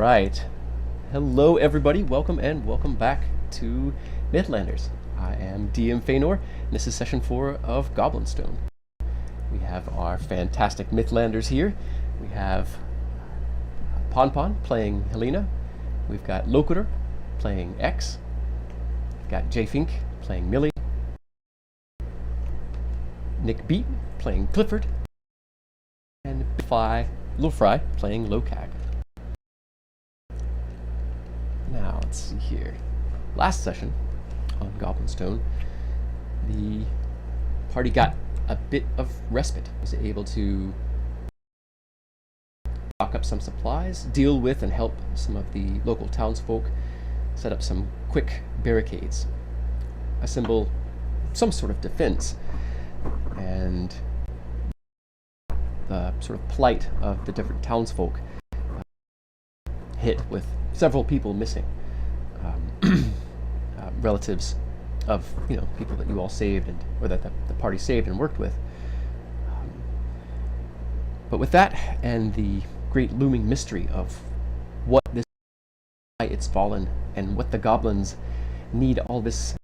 right. Hello, everybody. Welcome and welcome back to Mythlanders. I am DM Feanor, and this is session 4 of Goblin Stone. We have our fantastic Mythlanders here. We have Ponpon playing Helena. We've got Locator playing X. We've got J Fink playing Millie. Nick Beat playing Clifford. And Lil Fry playing Locag. Now, let's see here. Last session on Goblin Stone, the party got a bit of respite. Was able to stock up some supplies, deal with and help some of the local townsfolk set up some quick barricades, assemble some sort of defense, and the sort of plight of the different townsfolk hit with several people missing, relatives of people that you all saved or that the party saved and worked with. But with that and the great looming mystery of what this it's fallen and what the goblins need all this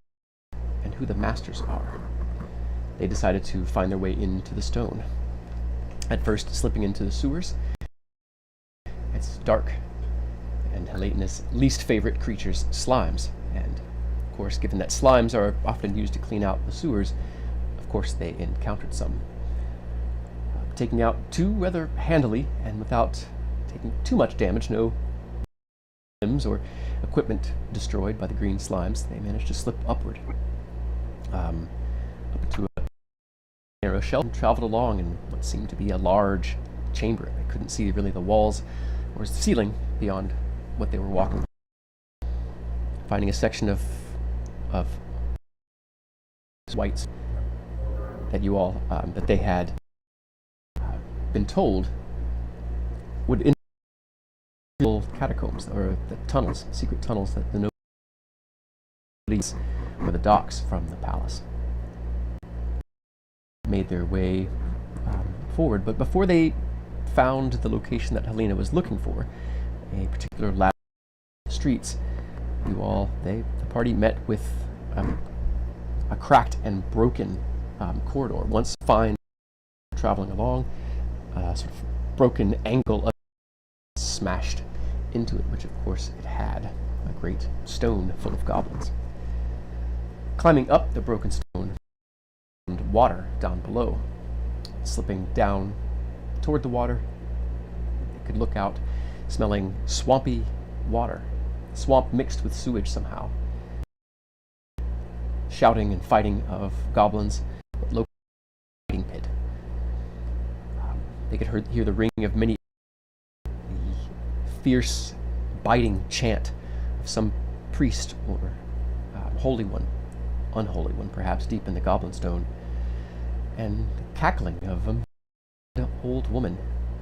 and who the masters are, they decided to find their way into the stone. At first, slipping into the sewers. It's dark, and Helena's least favorite creatures, slimes. And, of course, given that slimes are often used to clean out the sewers, of course they encountered some. Taking out two rather handily, and without taking too much damage, no limbs or equipment destroyed by the green slimes, they managed to slip upward. Up into a narrow shelf, and traveled along in what seemed to be a large chamber. They couldn't see really the walls or the ceiling beyond what they were walking. Finding a section of whites that you all that they had been told would enter catacombs or the tunnels, secret tunnels that the nobles or the docks from the palace. Made their way forward, but before they found the location that Helena was looking for, a particular lab streets, the party met with a cracked and broken corridor. Once fine, traveling along, sort of broken angle of smashed into it, which of course it had a great stone full of goblins. Climbing up the broken stone, and water down below. Slipping down toward the water, they could look out, smelling swampy water, swamp mixed with sewage somehow. Shouting and fighting of goblins, local fighting pit. They could hear the ringing of many, the fierce, biting chant of some priest or holy one, unholy one perhaps, deep in the Goblin Stone, and the cackling of an old woman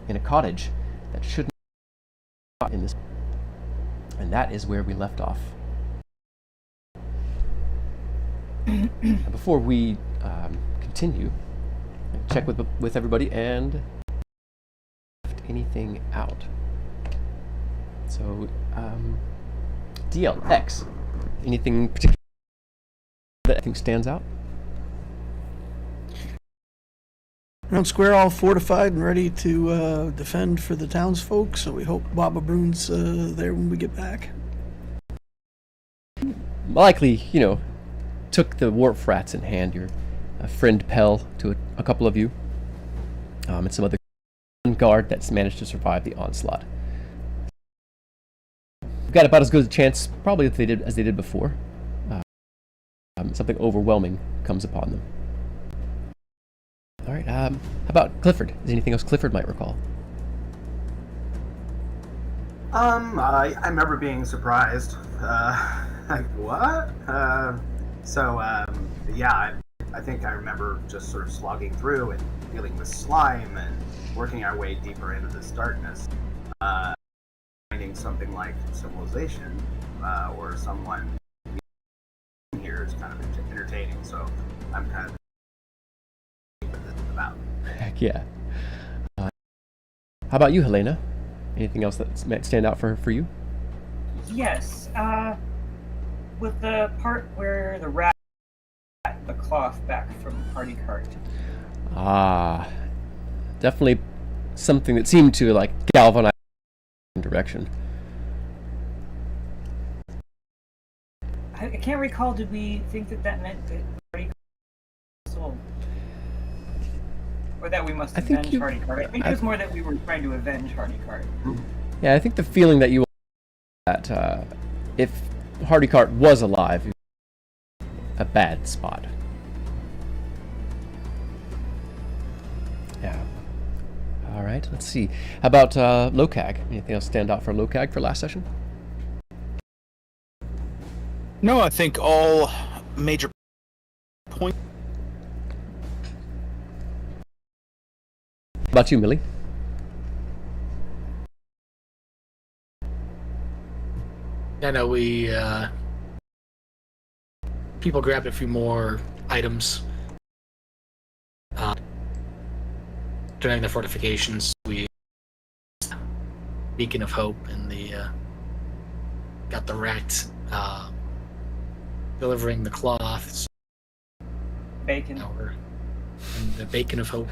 in a cottage that shouldn't be in this. And that is where we left off. Before we continue, check with everybody and left anything out. So, DLX, anything particular that I think stands out? Round square, all fortified and ready to defend for the townsfolk, so we hope Baba Brune's there when we get back. Likely, took the warp rats in hand. Your friend Pell to a couple of you, and some other guard that's managed to survive the onslaught. Got about as good a chance, probably, as they did before. Something overwhelming comes upon them. All right. How about Clifford? Is there anything else Clifford might recall? I remember being surprised. Like, what? Yeah, I think I remember just sort of slogging through and dealing with slime and working our way deeper into this darkness. Finding something like civilization or someone here is kind of entertaining, so I'm kind of what this is about. Heck yeah. How about you, Helena? Anything else that might stand out for you? Yes. With the part where the rat got the cloth back from party cart. Ah, definitely something that seemed to like galvanize in direction. I can't recall. Did we think that meant that party cart was sold? Or that we must I think avenge Hardy Cart? I think it was more that we were trying to avenge Hardy Cart. Yeah, I think the feeling that you that if Hardy Cart was alive, it was a bad spot. Yeah. All right. Let's see. How about Locag? Anything else stand out for Locag for last session? No, I think all major points. How about you, Millie? I know we people grabbed a few more items during the fortifications. We Beacon of Hope and the got the rat delivering the cloths. Bacon. And the Beacon of Hope.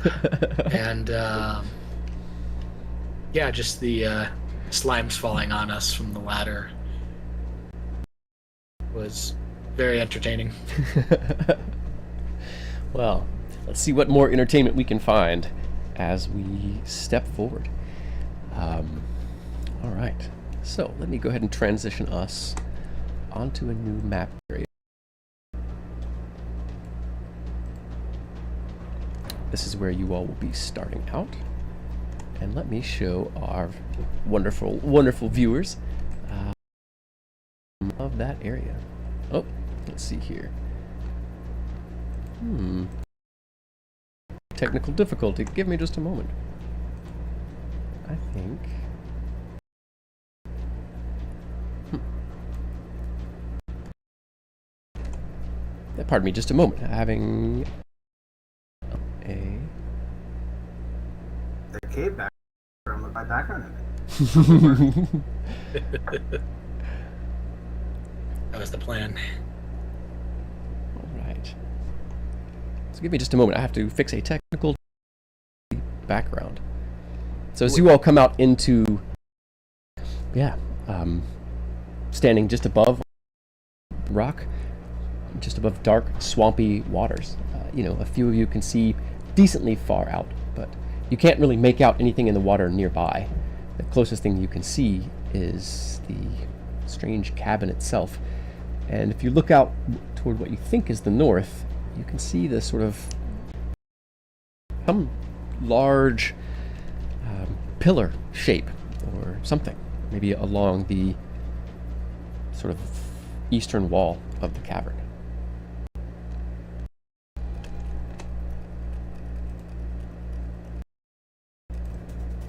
And yeah, just the slimes falling on us from the ladder was very entertaining. Well, let's see what more entertainment we can find as we step forward. All right, so let me go ahead and transition us onto a new map area. This is where you all will be starting out. And let me show our wonderful, wonderful viewers of that area. Oh, let's see here. Technical difficulty. Give me just a moment. I think... Pardon me, just a moment. Having a... The cave background with my background in it. That was the plan. All right. So give me just a moment. I have to fix a technical background. So as you all come out into, standing just above rock, just above dark, swampy waters. A few of you can see decently far out, but you can't really make out anything in the water nearby. The closest thing you can see is the strange cabin itself. And if you look out toward what you think is the north, you can see the sort of some large pillar shape or something, maybe along the sort of eastern wall of the cavern.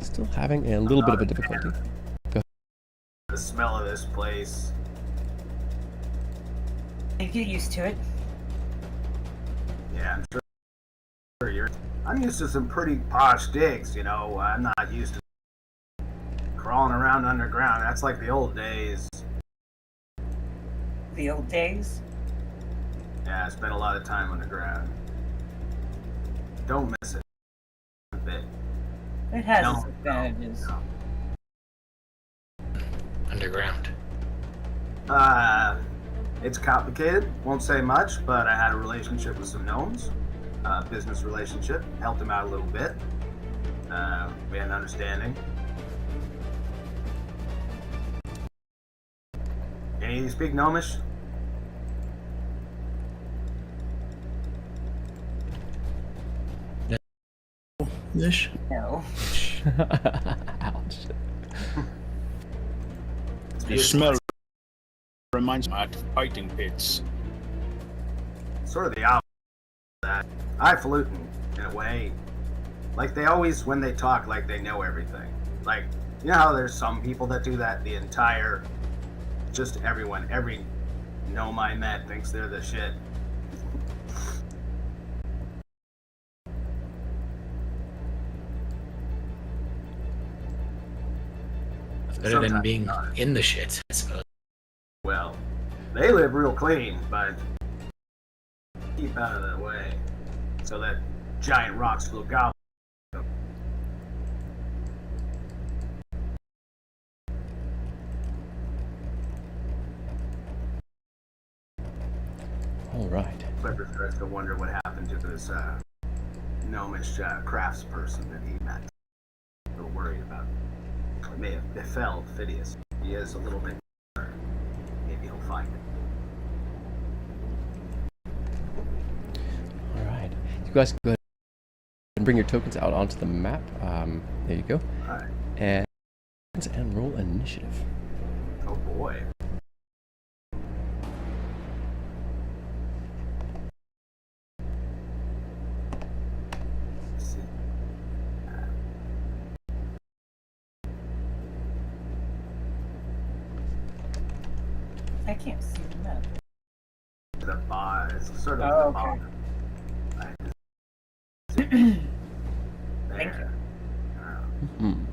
Still having a little bit of a difficulty. The smell of this place. You get used to it. Yeah, I'm sure I'm used to some pretty posh digs, I'm not used to crawling around underground. That's like the old days. The old days? Yeah, I spent a lot of time underground. Don't miss it a bit. It has No, its advantages. no. Underground. It's complicated. Won't say much, but I had a relationship with some gnomes. Business relationship. Helped them out a little bit. We had an understanding. Any of you speak gnomish? Ish. No. Ouch. The smell reminds me of fighting pits. Sort of the opposite of that. Highfalutin, in a way. Like, they always, when they talk, like they know everything. Like, you know how there's some people that do that? The entire, just everyone, every gnome I met thinks they're the shit. Better than Sometimes being not. in the shit, I suppose. Well, they live real clean, but keep out of the way so that giant rocks will gobble. All right. Clifford starts to wonder what happened to this gnomish craftsperson that he met. A little worried about it may have befell Phidias. He is a little bit concerned. Maybe he'll find it. All right. You guys go ahead and bring your tokens out onto the map. There you go. Alright. And roll initiative. Oh boy. Let's see. I can't see the map. The bar is sort of Oh, the okay. bottom. Right. Thank you. Hmm.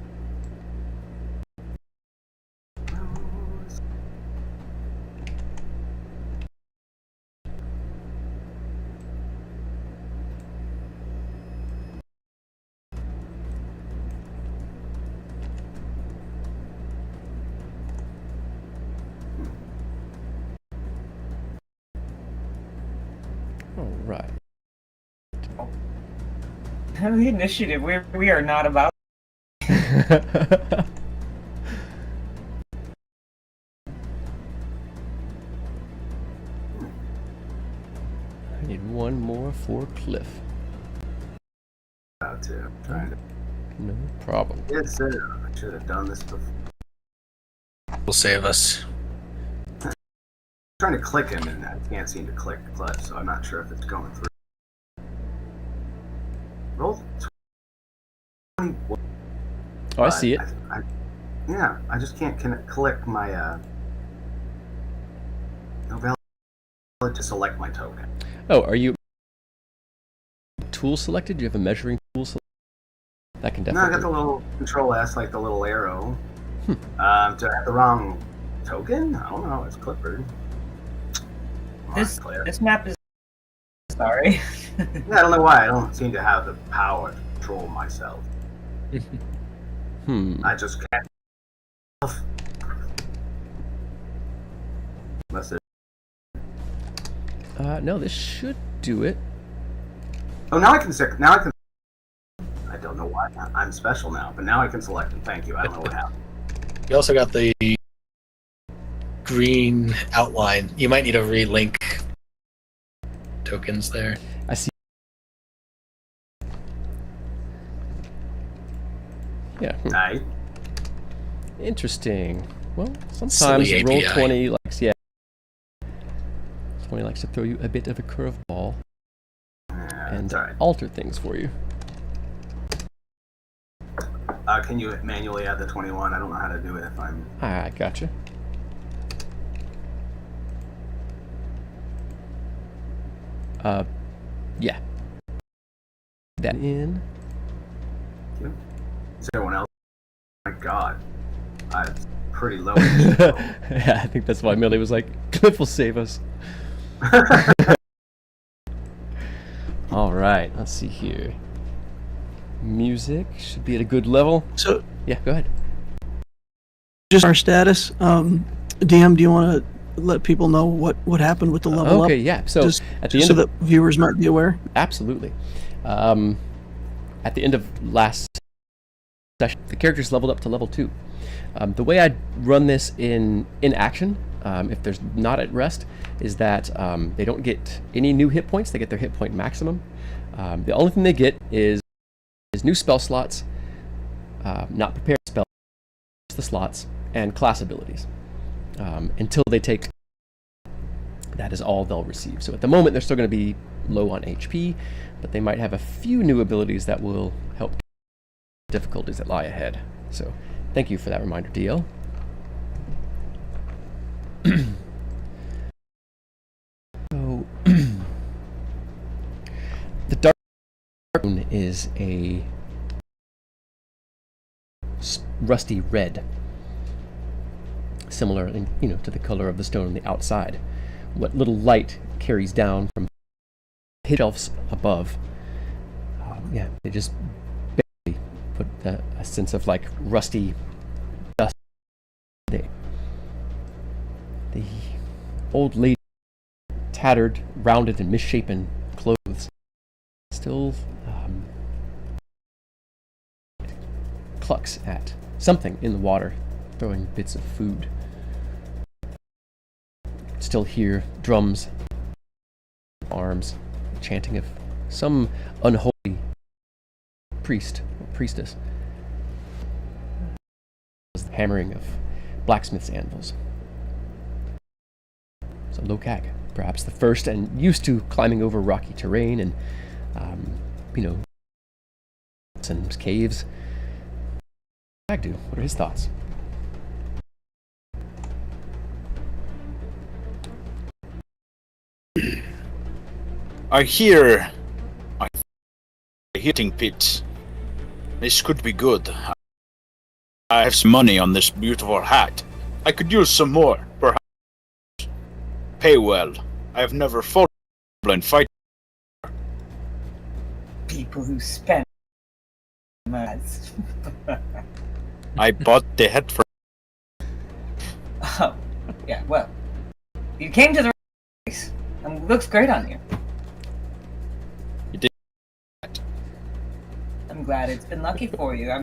All right. The initiative. We are not about. I need one more for Cliff. About to. Trying to. No problem. It's I should have done this before. Will save us. Trying to click him and I can't seem to click Cliff, so I'm not sure if it's going through. Roll 21. Oh, I see it. Yeah, I just can't click my no valid to select my token. Oh, are you tool selected? Do you have a measuring tool selected? That can No, I definitely. got the little Control S, like the little arrow. Do I have the wrong token? I don't know. It's Clifford. Come on, Claire. This map is. Sorry. Yeah, I don't know why. I don't seem to have the power to control myself. I just can't. Unless it. No, this should do it. Oh, now I can. Now I can. I don't know why. I'm special now, but now I can select them. Thank you. I don't know what happened. You also got the green outline. You might need to relink tokens there. I see. Yeah. Right. Interesting. Well, sometimes Silly roll API. 20 likes 20 likes to throw you a bit of a curveball Yeah, and it's all right. alter things for you. Can you manually add the 21? I don't know how to do it if I'm. I gotcha. Yeah. That in. Is there anyone else? My God, I'm pretty low. initiative. Yeah, I think that's why Millie was like, Cliff will save us. All right, let's see here. Music should be at a good level. So, Yeah, go ahead. just our status. DM, do you want to let people know what happened with the level up? Okay, yeah. So Just at the end so of that viewers might be aware. absolutely, at the end of last session, the characters leveled up to level 2. The way I run this in action, if there's not at rest, is that they don't get any new hit points. They get their hit point maximum. The only thing they get is new spell slots, not prepared spells, the slots, and class abilities. Until they take, that is all they'll receive. So at the moment, they're still going to be low on HP, but they might have a few new abilities that will help difficulties that lie ahead. So thank you for that reminder, DL. So the dark moon is a rusty red. similar, to the color of the stone on the outside. What little light carries down from shelves above, they just barely put a sense of like rusty dust. The old lady, tattered, rounded, and misshapen clothes, still clucks at something in the water, throwing bits of food. Still hear drums, arms, chanting of some unholy priest or priestess. The hammering of blacksmith's anvils. So Lokag, perhaps the first and used to climbing over rocky terrain and, and caves. Agdu, what are his thoughts? I hear hitting pit. This could be good. I have some money on this beautiful hat. I could use some more, perhaps. Pay well. I have never fought in fight. People who spend ads. I bought the hat for. Oh, yeah. Well, you came to the right place, and it looks great on you. You did. I'm glad it's been lucky for you.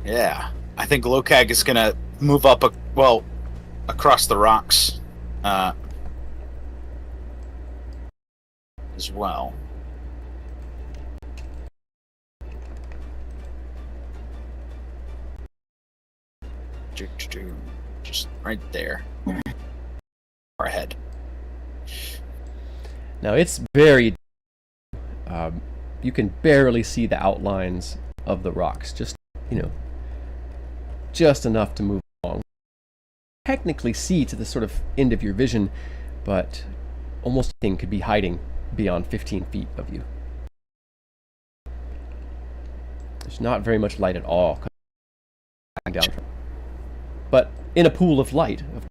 Yeah, I think Lokag is gonna move up, across the rocks, as well. Just right there. Far ahead. Now it's very. You can barely see the outlines of the rocks. Just enough to move along. Technically see to the sort of end of your vision, but almost anything could be hiding beyond 15 feet of you. There's not very much light at all coming down from. But in a pool of light, of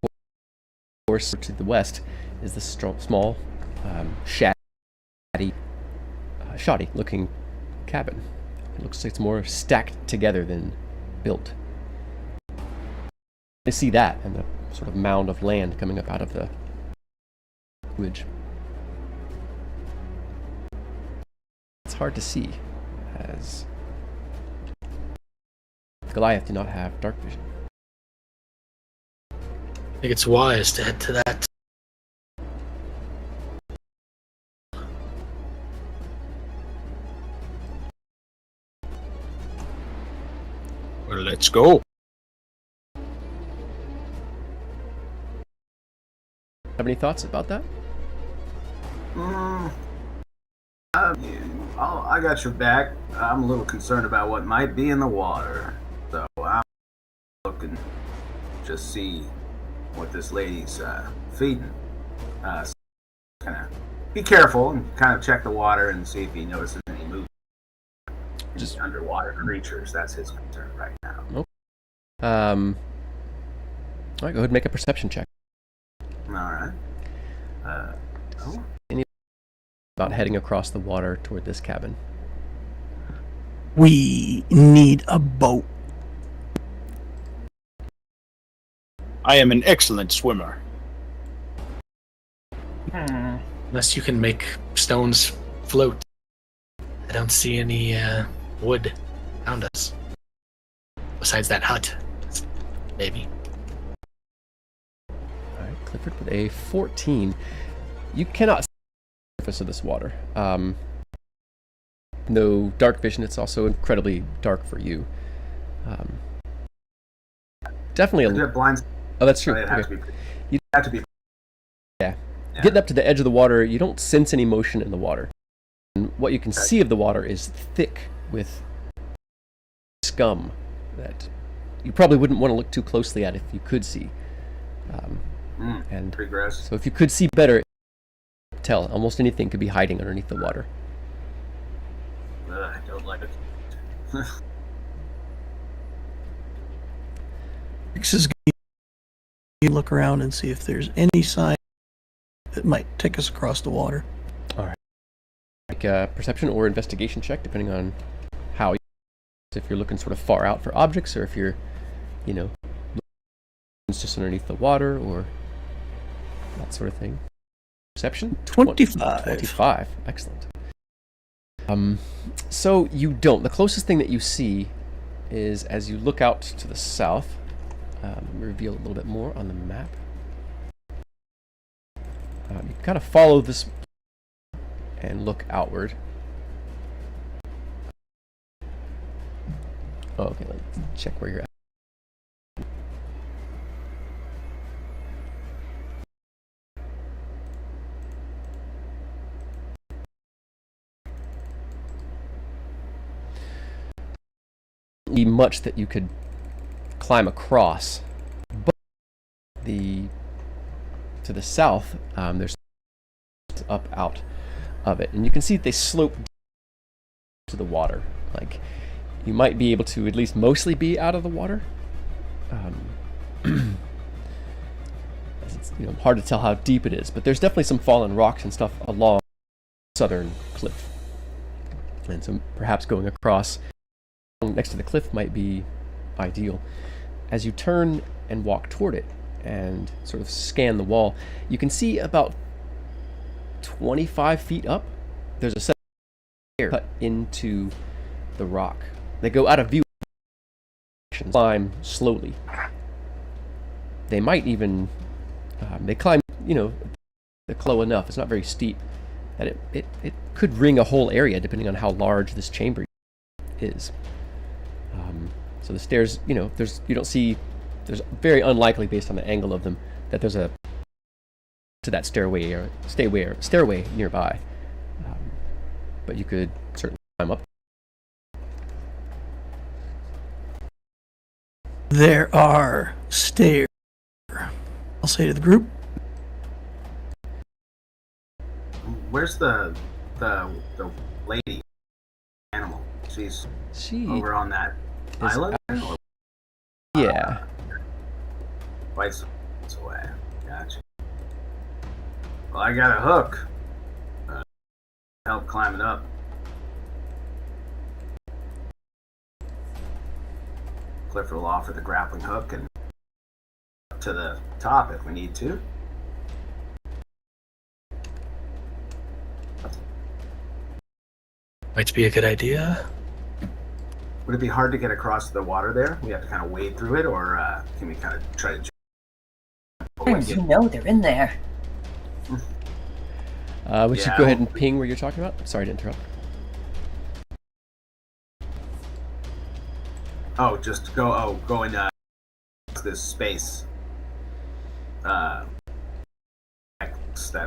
course, to the west is the small, shoddy-looking cabin. It looks like it's more stacked together than built. You see that and the sort of mound of land coming up out of the ridge. It's hard to see, as Goliath did not have dark vision. I think it's wise to head to that. Well, let's go. Have any thoughts about that? I got your back. I'm a little concerned about what might be in the water. So I'm looking to see what this lady's feeding. So kind of be careful and kind of check the water and see if he notices any movement. Just underwater creatures. That's his concern right now. Nope. All right, go ahead and make a perception check. All right. About heading across the water toward this cabin. We need a boat. I am an excellent swimmer. Unless you can make stones float. I don't see any wood around us. Besides that hut, maybe. Alright, Clifford with a 14. You cannot see the surface of this water. No dark vision, it's also incredibly dark for you. Definitely Is there blinds? Oh, that's true. It'd have Okay. to be. You- Have to be. Yeah. Yeah. Getting up to the edge of the water, you don't sense any motion in the water. And what you can see of the water is thick with scum that you probably wouldn't want to look too closely at if you could see. And Pretty gross. so if you could see better, tell almost anything could be hiding underneath the water. I don't like it. X is going to look around and see if there's any sign that might take us across the water. All right. Like a perception or investigation check, depending on how. If you're looking sort of far out for objects, or if you're, it's just underneath the water, or that sort of thing. Perception? 25. 25. Excellent. So you don't. The closest thing that you see is as you look out to the south. Reveal a little bit more on the map. You kind of follow this and look outward. Oh, okay, let's check where you're at. Be much that you could climb across, but to the south, there's up out of it, and you can see they slope to the water. Like, you might be able to at least mostly be out of the water. It's hard to tell how deep it is, but there's definitely some fallen rocks and stuff along the southern cliff, and so perhaps going across next to the cliff might be ideal. As you turn and walk toward it and sort of scan the wall, you can see about 25 feet up, there's a set of stairs cut into the rock. They go out of view, climb slowly. They might even, they climb, they're low enough, it's not very steep, that it could ring a whole area depending on how large this chamber is. So the stairs, there's very unlikely based on the angle of them that there's a to that stairway nearby. But you could certainly climb up. There are stairs. I'll say to the group. Where's the lady animal? She's over on that island? Yeah. Quite some away. Gotcha. Well, I got a hook. Help climb it up. Clifford will offer the grappling hook and up to the top if we need to. Might be a good idea. Would it be hard to get across the water there? We have to kind of wade through it, or can we kind of try to... They're in there. We should go ahead and ping where you're talking about. Sorry to interrupt. Oh, just go in this space. That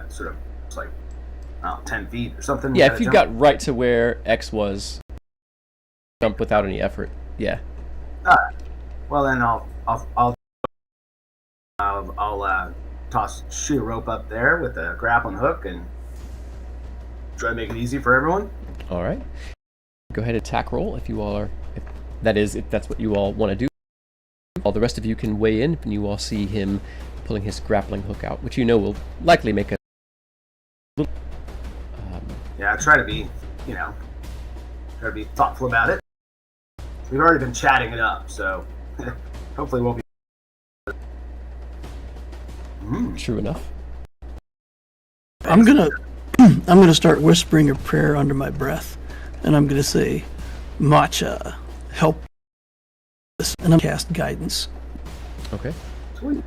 sort of, it's like, 10 feet or something. Yeah, if you got right to where X was, jump without any effort. Yeah. Well, then I'll shoot a rope up there with a grappling hook and try to make it easy for everyone. All right. Go ahead and attack roll if you all are. If that's what you all want to do. All the rest of you can weigh in, and you all see him pulling his grappling hook out, which will likely make a little. Yeah, try to be, thoughtful about it. We've already been chatting it up, so hopefully we'll be. True enough. I'm gonna start whispering a prayer under my breath, and I'm gonna say, "Matcha, help us," and I'm cast guidance. Okay. Sweet.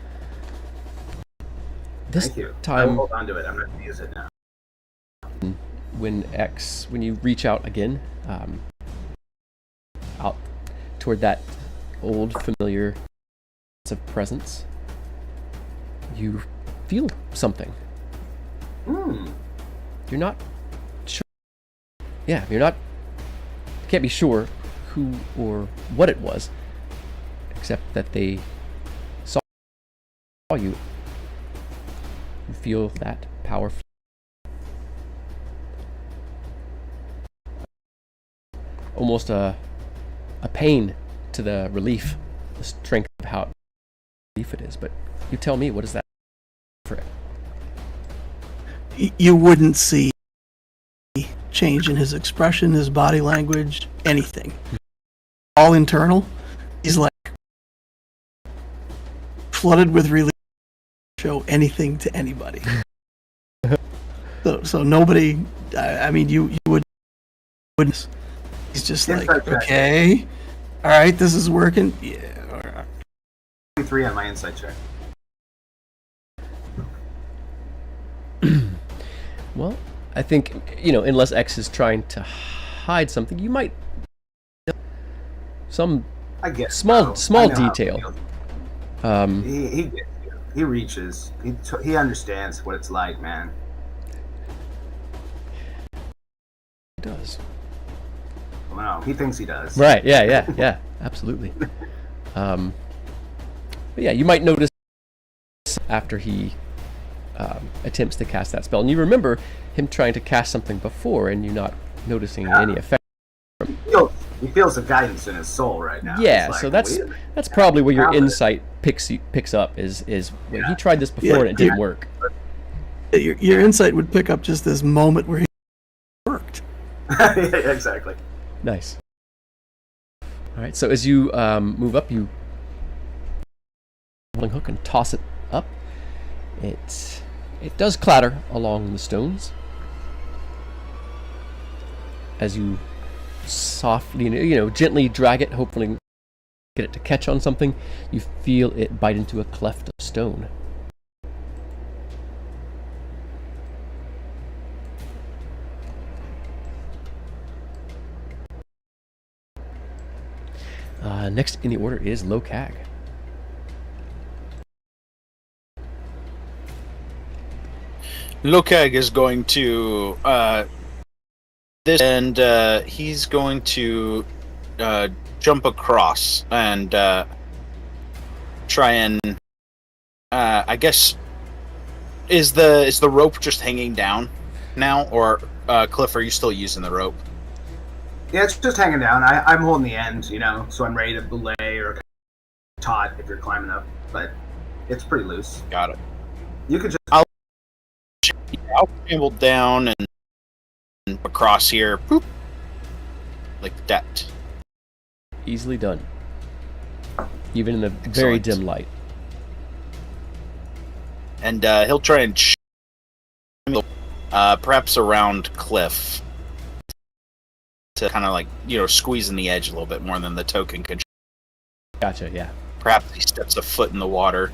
This Thank you. time, I'll hold on to it. I'm going to use it now. when you reach out again, out toward that old familiar sense of presence, you feel something. You're not sure. Yeah, can't be sure who or what it was, except that they saw you. You feel that power. Almost a pain to the relief, the strength of how belief it is, but you tell me, what is that for it? You wouldn't see change in his expression, his body language, anything. All internal. He's like flooded with relief to show anything to anybody. So nobody. I mean, you wouldn't. He's just like, okay, all right, this is working. Yeah. All right. 3 on my insight check. Well, I think, unless X is trying to hide something, you might some I get small I know how it detail. feels. He gets you. He reaches. He understands what it's like, man. He does. Well, no, he thinks he does. Right? Yeah. Absolutely. But yeah, you might notice after he attempts to cast that spell, and you remember him trying to cast something before, and you not noticing any effect. He feels the guidance in his soul right now. Yeah, It's so like, that's probably where your How did- insight picks up is when he tried this before and it didn't work. Your insight would pick up just this moment where he worked. yeah, exactly. Nice. All right, so as you move up, you hook and toss it up. It does clatter along the stones as you softly, gently drag it, hopefully get it to catch on something. You feel it bite into a cleft of stone. Next in the order is Lokag. Lokag is going to this, and he's going to jump across and try and I guess is the rope just hanging down now, or Cliff, are you still using the rope? Yeah, it's just hanging down. I'm holding the end, so I'm ready to belay or taut if you're climbing up, but it's pretty loose. Got it. You could just. I'll scramble down and across here, poop, like that. Easily done. Even in the very Excellent. dim light. And he'll try and perhaps around Cliff to kind of like, squeezing the edge a little bit more than the token could. Gotcha, yeah. Perhaps he steps a foot in the water.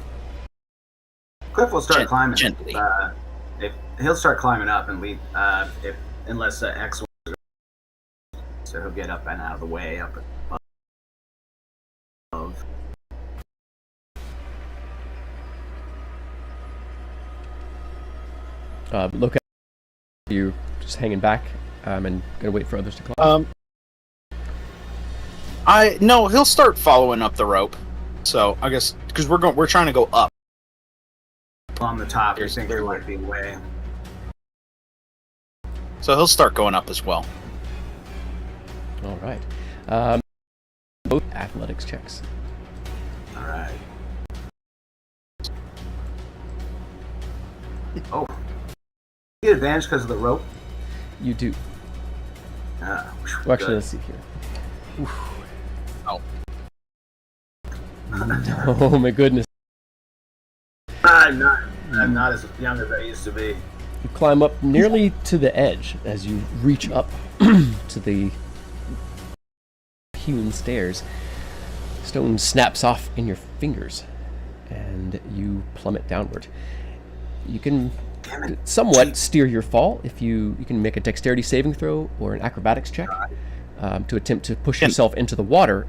Cliff will start climbing. Gently. He'll start climbing up and leave. Unless X. So he'll get up and out of the way up above. Look at you just hanging back and gonna wait for others to climb. No, he'll start following up the rope. So I guess because we're trying to go up. On the top, you There's think the there might be a way. So he'll start going up as well. All right. Both athletics checks. All right. Oh, you get advantage because of the rope. You do. Well, Well, actually, let's see here. Oh. Oh my goodness. I'm not as young as I used to be. You climb up nearly to the edge as you reach up to the hewn stairs. Stone snaps off in your fingers, and you plummet downward. You can somewhat steer your fall if you can make a dexterity saving throw or an acrobatics check to attempt to push yourself into the water